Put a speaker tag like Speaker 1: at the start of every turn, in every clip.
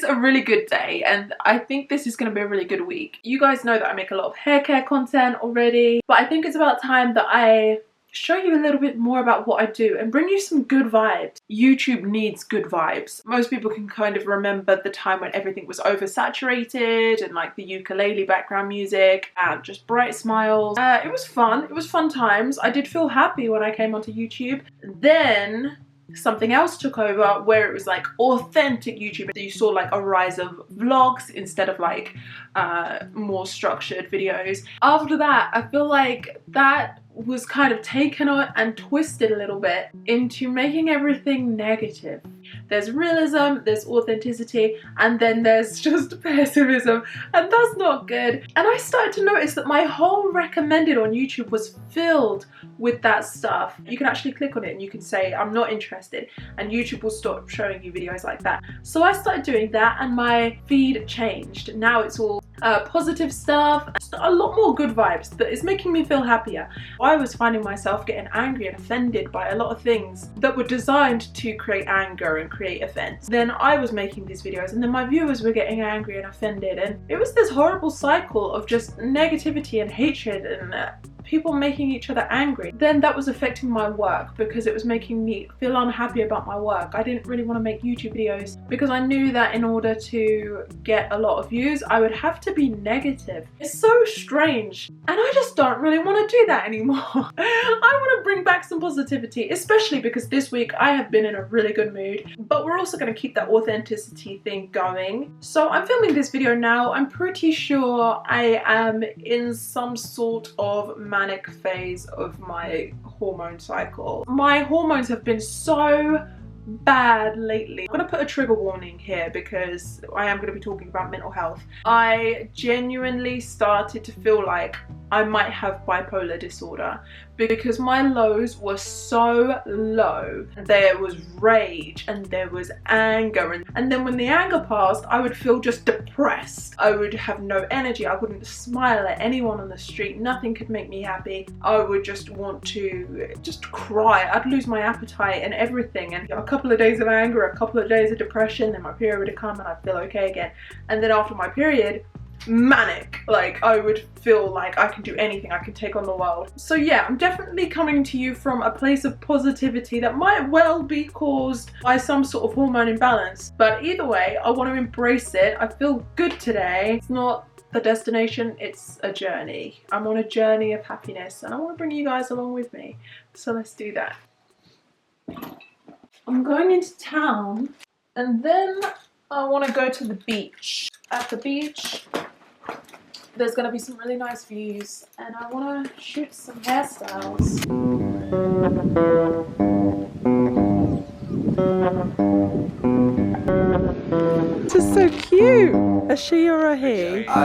Speaker 1: a really good day, and I think this is going to be a really good week. You guys know that I make a lot of hair care content already, but I think it's about time that I show you a little bit more about what I do and bring you some good vibes. YouTube needs good vibes. Most people can kind of remember the time when everything was oversaturated and like the ukulele background music and just bright smiles. It was fun. It was fun times. I did feel happy when I came onto YouTube. Then something else took over where it was like authentic YouTube. You saw like a rise of vlogs instead of like more structured videos. After that, I feel like that was kind of taken on and twisted a little bit into making everything negative. There's realism, there's authenticity, and then there's just pessimism, and that's not good. And I started to notice that my whole recommended on YouTube was filled with that stuff. You can actually click on it and you can say I'm not interested, and YouTube will stop showing you videos like that. So I started doing that and my feed changed. Now it's all positive stuff, a lot more good vibes that is making me feel happier. I was finding myself getting angry and offended by a lot of things that were designed to create anger and create offense. Then I was making these videos and then my viewers were getting angry and offended, and it was this horrible cycle of just negativity and hatred and people making each other angry. Then that was affecting my work because it was making me feel unhappy about my work. I didn't really want to make YouTube videos because I knew that in order to get a lot of views I would have to be negative. It's so strange, and I just don't really want to do that anymore. I want to bring back some positivity, especially because this week I have been in a really good mood, but we're also going to keep that authenticity thing going. So I'm filming this video now. I'm pretty sure I am in some sort of manic phase of my hormone cycle. My hormones have been so bad lately. I'm gonna put a trigger warning here because I am gonna be talking about mental health. I genuinely started to feel like I might have bipolar disorder because my lows were so low. There was rage and there was anger, and then when the anger passed I would feel just depressed. I would have no energy. I wouldn't smile at anyone on the street. Nothing could make me happy. I would just want to just cry. I'd lose my appetite and everything, and a couple of days of anger, a couple of days of depression, then my period would come and I'd feel okay again. And then after my period, manic. Like I would feel like I can do anything, I can take on the world. So yeah, I'm definitely coming to you from a place of positivity that might well be caused by some sort of hormone imbalance, but either way I want to embrace it. I feel good today. It's not the destination, it's a journey. I'm on a journey of happiness and I want to bring you guys along with me, so let's do that. I'm going into town and then I want to go to the beach. At the beach there's going to be some really nice views and I want to shoot some hairstyles. This is so cute. A she or a he? Oh,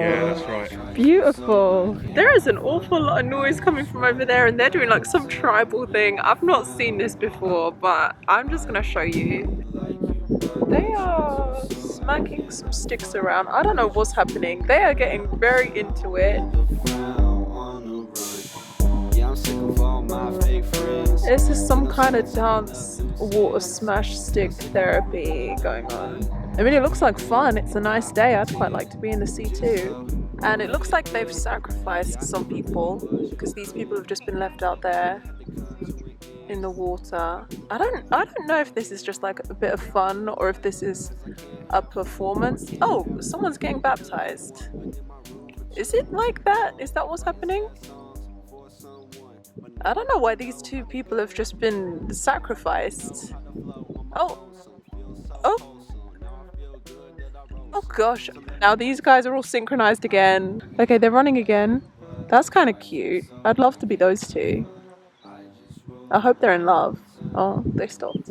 Speaker 2: yeah, that's right.
Speaker 1: Beautiful. There is an awful lot of noise coming from over there and they're doing like some tribal thing. I've not seen this before, but I'm just going to show you. They are smacking some sticks around. I don't know what's happening. They are getting very into it. This is some kind of dance, water smash stick therapy going on. I mean, it looks like fun. It's a nice day. I'd quite like to be in the sea too. And it looks like they've sacrificed some people because these people have just been left out there in the water. I don't know if this is just like a bit of fun or if this is a performance. Oh, someone's getting baptized. Is it like that? Is that what's happening? I don't know why these two people have just been sacrificed. Oh gosh. Now these guys are all synchronized again. Okay, they're running again. That's kind of cute. I'd love to be those two. I hope they're in love. Oh, they stopped.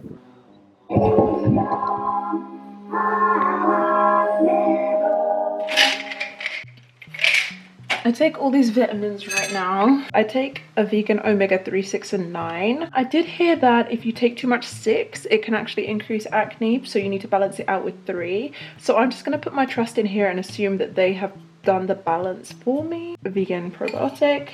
Speaker 1: I take all these vitamins right now. I take a vegan omega-3, 6 and 9. I did hear that if you take too much 6, it can actually increase acne, so you need to balance it out with 3. So I'm just going to put my trust in here and assume that they have done the balance for me. Vegan probiotic.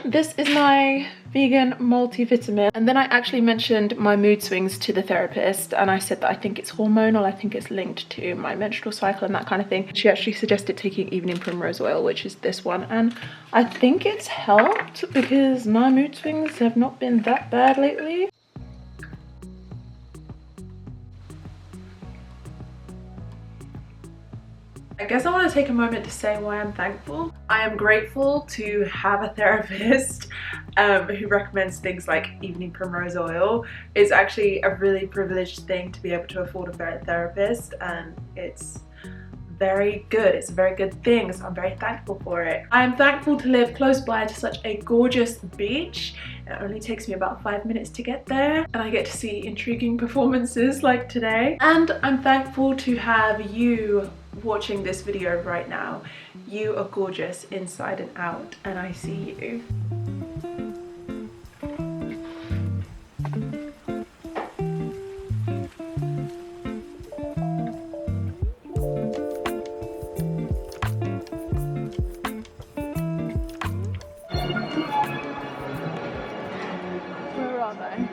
Speaker 1: This is my vegan multivitamin. And then I actually mentioned my mood swings to the therapist, and I said that I think it's hormonal, I think it's linked to my menstrual cycle and that kind of thing. She actually suggested taking evening primrose oil, which is this one, and I think it's helped because my mood swings have not been that bad lately. I guess I want to take a moment to say why I'm thankful. I am grateful to have a therapist who recommends things like evening primrose oil. It's actually a really privileged thing to be able to afford a therapist, and it's very good. It's a very good thing, so I'm very thankful for it. I am thankful to live close by to such a gorgeous beach. It only takes me about 5 minutes to get there, and I get to see intriguing performances like today. And I'm thankful to have you watching this video right now. You are gorgeous inside and out, and I see you. Where are they?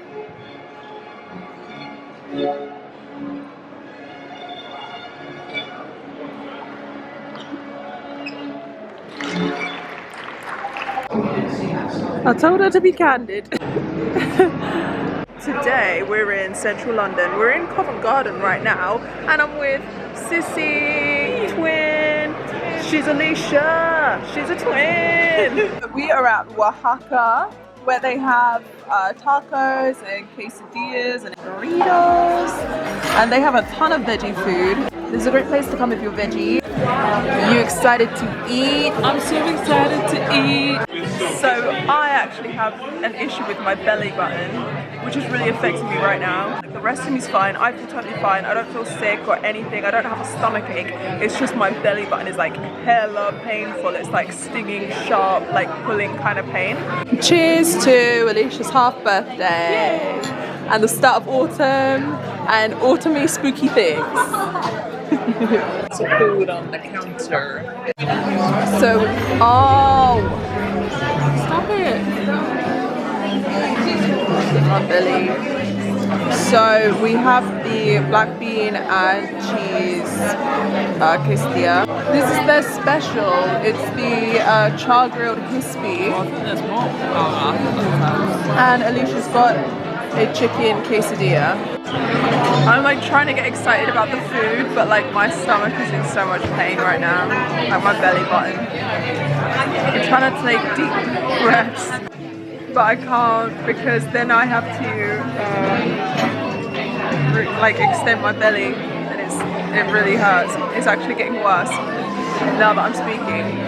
Speaker 1: I told her to be candid. Today we're in central London. We're in Covent Garden right now, and I'm with Sissy, twin. She's Alicia. She's a twin. We are at Oaxaca, where they have tacos and quesadillas and burritos, and they have a ton of veggie food. This is a great place to come if you're veggie. You excited to eat?
Speaker 2: I'm so excited to eat.
Speaker 1: So I actually have an issue with my belly button, which is really affecting me right now. The rest of me is fine. I feel totally fine. I don't feel sick or anything. I don't have a stomach ache. It's just my belly button is like hella painful. It's like stinging, sharp, like pulling kind of pain. Cheers to Alicia's half birthday. Yay. And the start of autumn and autumny spooky things.
Speaker 2: Some food on the counter.
Speaker 1: So, oh, stop it. My belly. So we have the black bean and cheese quesadilla. This is their special. It's the char grilled crispy.
Speaker 2: There's more.
Speaker 1: And Alicia's got a chicken quesadilla. I'm like trying to get excited about the food, but like my stomach is in so much pain right now, like my belly button. I'm trying to take deep breaths, but I can't because then I have to like extend my belly, and it really hurts. It's actually getting worse now that I'm speaking.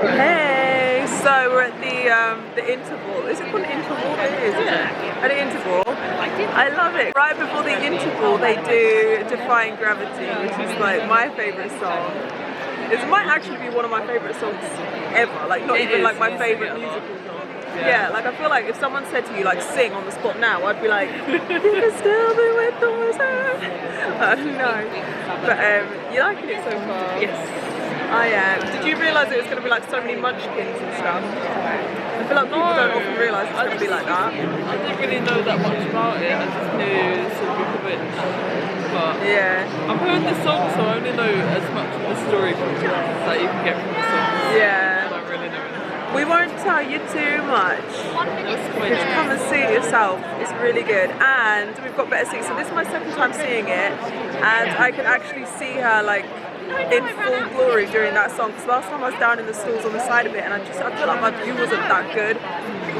Speaker 1: Hey, so we're at the interval. Is it called an interval? It is, isn't it? At the interval. I love it. Right before the interval, they do Defying Gravity, which is like my favourite song. It might actually be one of my favourite songs ever. Like not even like my favourite musical song. Yeah, like I feel like if someone said to you like sing on the spot now, I'd be like, you can still be with the wizard. No, but you liking it so far?
Speaker 2: Yes.
Speaker 1: I am. Did you realise it was going to be like so many munchkins and stuff? I feel like people don't often realise it's going to be like that.
Speaker 2: I didn't really know that much about it. I just knew sort of it. But
Speaker 1: yeah,
Speaker 2: I've heard the song, so I only know as much of the story from that you can get from the song.
Speaker 1: yeah.
Speaker 2: I don't really know anything.
Speaker 1: We won't tell you too much. Just come and see it yourself. It's really good, and we've got better seats. So this is my second time seeing it, and I can actually see her like in full glory during that song, because last time I was down in the stalls on the side of it, and I feel like my view wasn't that good,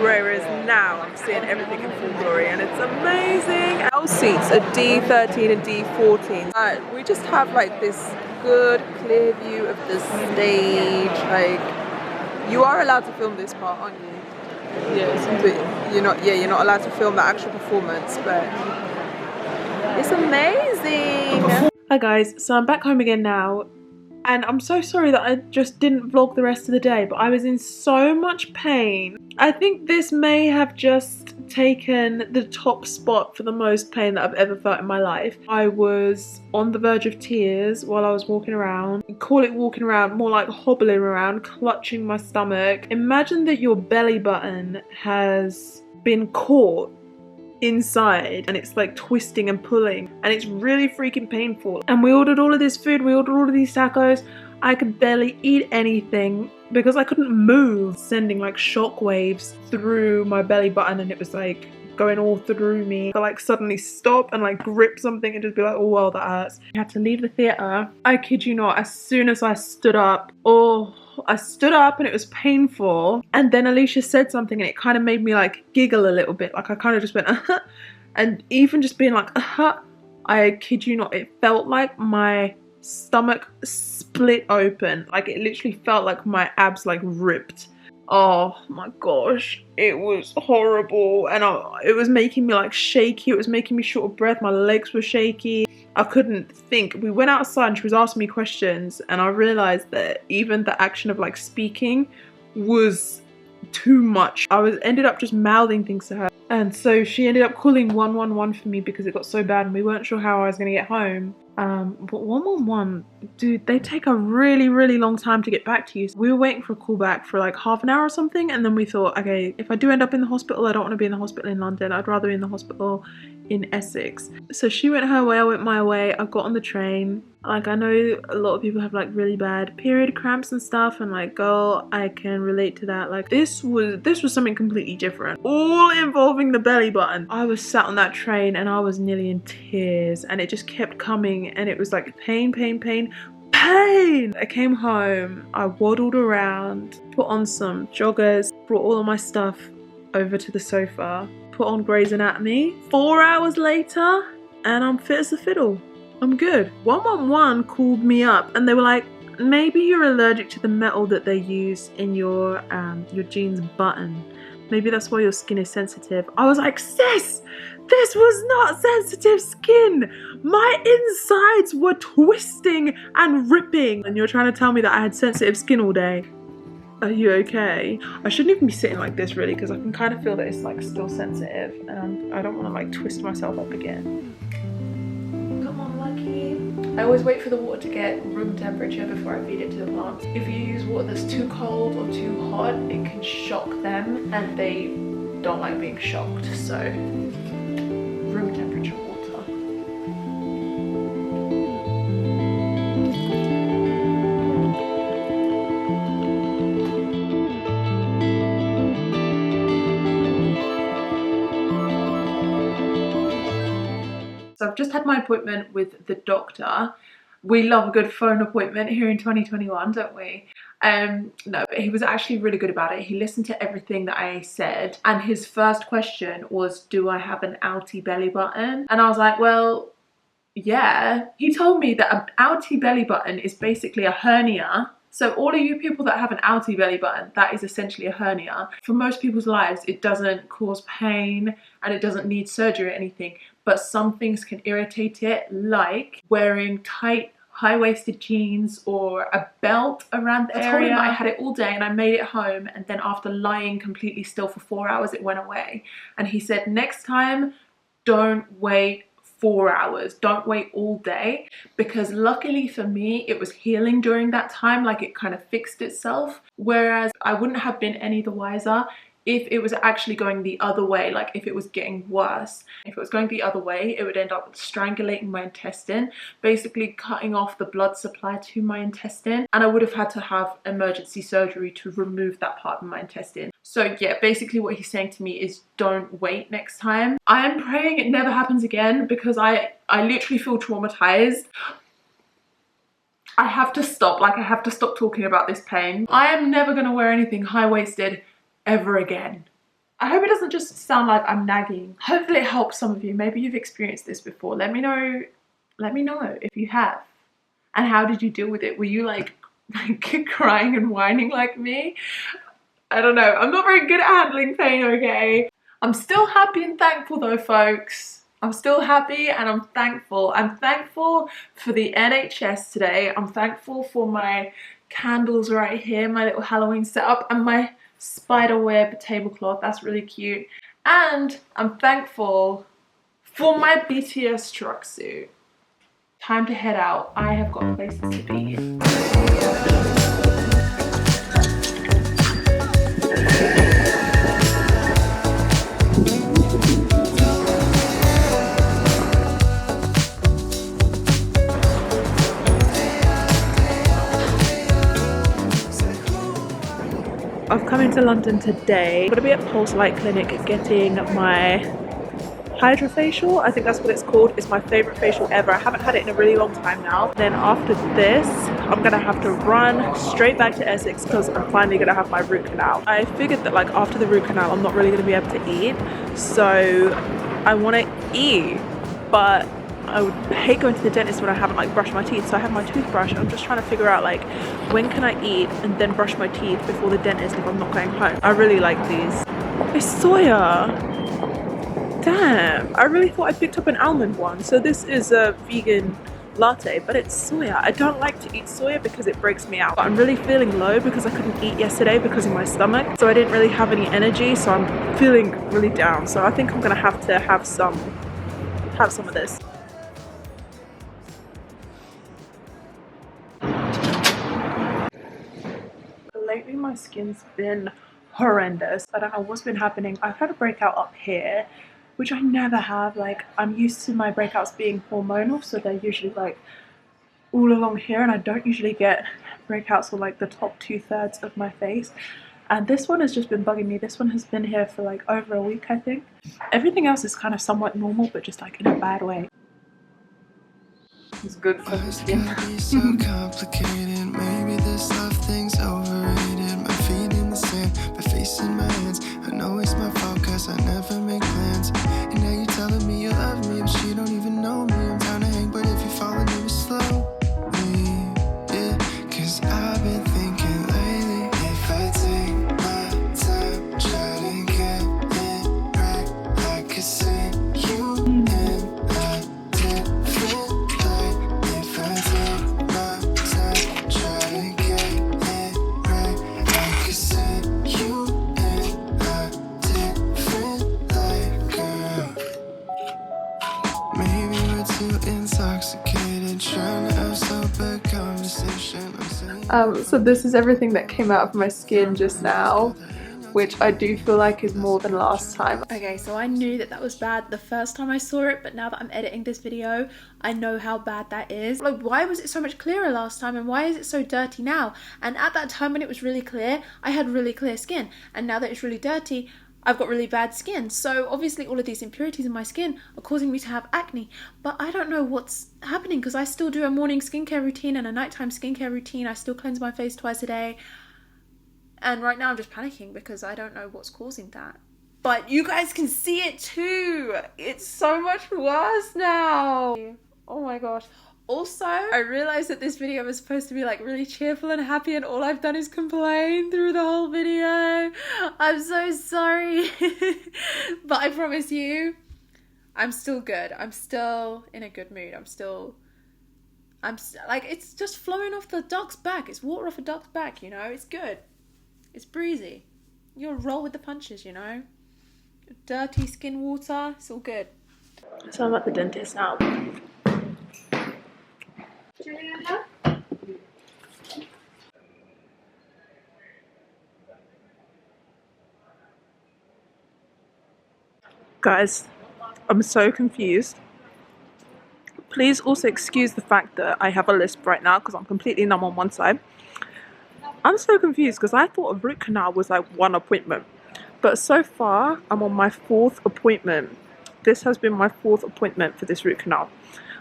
Speaker 1: whereas now I'm seeing everything in full glory and it's amazing. Our seats are D13 and D14. We just have like this good clear view of the stage. Like, you are allowed to film this part, aren't you?
Speaker 2: Yes.
Speaker 1: But you're not allowed to film the actual performance, but it's amazing. Hi guys, so I'm back home again now. And I'm so sorry that I just didn't vlog the rest of the day, but I was in so much pain. I think this may have just taken the top spot for the most pain that I've ever felt in my life. I was on the verge of tears while I was walking around. Call it walking around, more like hobbling around, clutching my stomach. Imagine that your belly button has been caught inside and it's like twisting and pulling and it's really freaking painful. And we ordered all of this food, we ordered all of these tacos. I could barely eat anything because I couldn't move, sending like shock waves through my belly button, and it was like going all through me. I like suddenly stop and like grip something and just be like, oh well, that hurts. I had to leave the theatre. I kid you not, as soon as I stood up, I stood up and it was painful, and then Alicia said something and it kind of made me like giggle a little bit. Like I kind of just went and even just being like I kid you not, it felt like my stomach split open. Like it literally felt like my abs like ripped. Oh my gosh, it was horrible, and it was making me like shaky. It was making me short of breath. My legs were shaky. I couldn't think. We went outside and she was asking me questions, and I realized that even the action of like speaking was too much. I ended up just mouthing things to her, and so she ended up calling 111 for me because it got so bad and we weren't sure how I was going to get home. But 111, dude, they take a really long time to get back to you. We were waiting for a call back for like half an hour or something, and then we thought, okay, if I do end up in the hospital, I don't want to be in the hospital in London. I'd rather be in the hospital in Essex. So she went her way, I went my way. I got on the train. Like, I know a lot of people have like really bad period cramps and stuff, and like, girl, I can relate to that. Like this was something completely different, all involving the belly button. I was sat on that train and I was nearly in tears, and it just kept coming, and it was like pain. I came home, I waddled around, put on some joggers, brought all of my stuff over to the sofa, put on Grey's Anatomy. 4 hours later, and I'm fit as a fiddle. I'm good. 111 called me up and they were like, maybe you're allergic to the metal that they use in your jeans button. Maybe that's why your skin is sensitive. I was like, sis, this was not sensitive skin. My insides were twisting and ripping. And you're trying to tell me that I had sensitive skin all day. Are you okay? I shouldn't even be sitting like this really, because I can kind of feel that it's like still sensitive, and I don't want to like twist myself up again. Come on, Lucky. I always wait for the water to get room temperature before I feed it to the plants. If you use water that's too cold or too hot, it can shock them, and they don't like being shocked. So room temperature water. So I've just had my appointment with the doctor. We love a good phone appointment here in 2021, don't we? No, but he was actually really good about it. He listened to everything that I said, and his first question was, do I have an outie belly button? And I was like, well, yeah. He told me that an outie belly button is basically a hernia. So all of you people that have an outie belly button, that is essentially a hernia. For most people's lives, it doesn't cause pain and it doesn't need surgery or anything, but some things can irritate it, like wearing tight high-waisted jeans or a belt around the area. I told him I had it all day and I made it home, and then after lying completely still for 4 hours, it went away. And he said, next time, don't wait 4 hours, don't wait all day, because luckily for me it was healing during that time, like it kind of fixed itself, whereas I wouldn't have been any the wiser if it was actually going the other way, like if it was getting worse. If it was going the other way, it would end up strangulating my intestine, basically cutting off the blood supply to my intestine, and I would have had to have emergency surgery to remove that part of my intestine. So yeah, basically what he's saying to me is don't wait next time. I am praying it never happens again, because I literally feel traumatized. I have to stop, like I have to stop talking about this pain. I am never gonna wear anything high-waisted ever again. I hope it doesn't just sound like I'm nagging. Hopefully it helps some of you. Maybe you've experienced this before. Let me know if you have. And how did you deal with it? Were you like crying and whining like me? I don't know. I'm not very good at handling pain, okay? I'm still happy and thankful though, folks. I'm still happy and I'm thankful. I'm thankful for the NHS today. I'm thankful for my candles right here, my little Halloween setup, and my spiderweb tablecloth. That's really cute. And I'm thankful for my BTS trucksuit. Time to head out. I have got places to be. I've come into London today. I'm going to be at Pulse Light Clinic getting my hydrafacial. I think that's what it's called. It's my favourite facial ever. I haven't had it in a really long time now. Then after this, I'm going to have to run straight back to Essex because I'm finally going to have my root canal. I figured that like after the root canal, I'm not really going to be able to eat. So I want to eat, but I would hate going to the dentist when I haven't like brushed my teeth. So I have my toothbrush. I'm just trying to figure out like when can I eat and then brush my teeth before the dentist if I'm not going home. I really like these. It's soya. Damn, I really thought I picked up an almond one. So this is a vegan latte, but it's soya. I don't like to eat soya because it breaks me out. But I'm really feeling low because I couldn't eat yesterday because of my stomach. So I didn't really have any energy. So I'm feeling really down. So I think I'm gonna have to have some of this. Lately my skin's been horrendous. I don't know what's been happening. I've had a breakout up here, which I never have. Like, I'm used to my breakouts being hormonal, so they're usually like all along here, and I don't usually get breakouts on like the top 2/3 of my face. And this one has just been bugging me. This one has been here for like over a week, I think. Everything else is kind of somewhat normal, but just like in a bad way. It's good for the skin.
Speaker 3: So complicated. Maybe this love thing's overrated. My feet in the sand, my face in my hands. I know it's my fault cause I never make plans. And now you're telling me you love me, but you don't even know me. I'm down to hang, but if you follow me slowly, yeah. Cause I've been thinking lately, if I take my time, try to get it right, I could see you in a different light. If I take my time, try to get it right, I could see you in a different light, girl. Maybe we're too intoxicated, trying to have sober conversation.
Speaker 1: So this is everything that came out of my skin just now, which I do feel like is more than last time. Okay, so I knew that that was bad the first time I saw it, but now that I'm editing this video, I know how bad that is. Like, why was it so much clearer last time and why is it so dirty now? And at that time when it was really clear, I had really clear skin, and now that it's really dirty, I've got really bad skin. So obviously all of these impurities in my skin are causing me to have acne, but I don't know what's happening because I still do a morning skincare routine and a nighttime skincare routine. I still cleanse my face twice a day. And right now I'm just panicking because I don't know what's causing that. But you guys can see it too. It's so much worse now. Oh my gosh. Also, I realized that this video was supposed to be like really cheerful and happy, and all I've done is complain through the whole video. I'm so sorry. But I promise you, I'm still good. I'm still in a good mood. I'm like, it's just flowing off the duck's back. It's water off a duck's back, you know? It's good. It's breezy. You'll roll with the punches, you know? Dirty skin water, it's all good. So I'm at the dentist now. Guys, I'm so confused. Please also excuse the fact that I have a lisp right now because I'm completely numb on one side. I'm so confused because I thought a root canal was like one appointment, but so far I'm on my 4th appointment. This has been my 4th appointment for this root canal.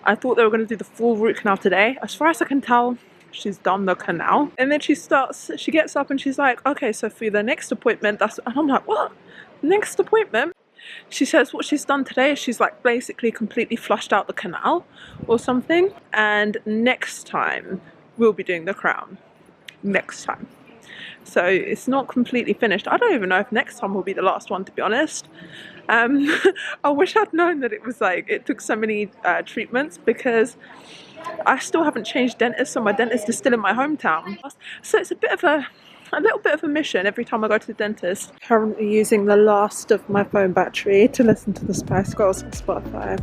Speaker 1: I thought they were going to do the full root canal today. As far as I can tell, she's done the canal. And then she gets up and she's like, okay, so for the next appointment, and I'm like, what? Next appointment? She says what she's done today is she's like basically completely flushed out the canal or something. And next time we'll be doing the crown. Next time. So it's not completely finished. I don't even know if next time will be the last one, to be honest. I wish I'd known that it was like it took so many treatments, because I still haven't changed dentists, so my dentist is still in my hometown. So it's a little bit of a mission every time I go to the dentist. Currently using the last of my phone battery to listen to the Spice Girls on Spotify.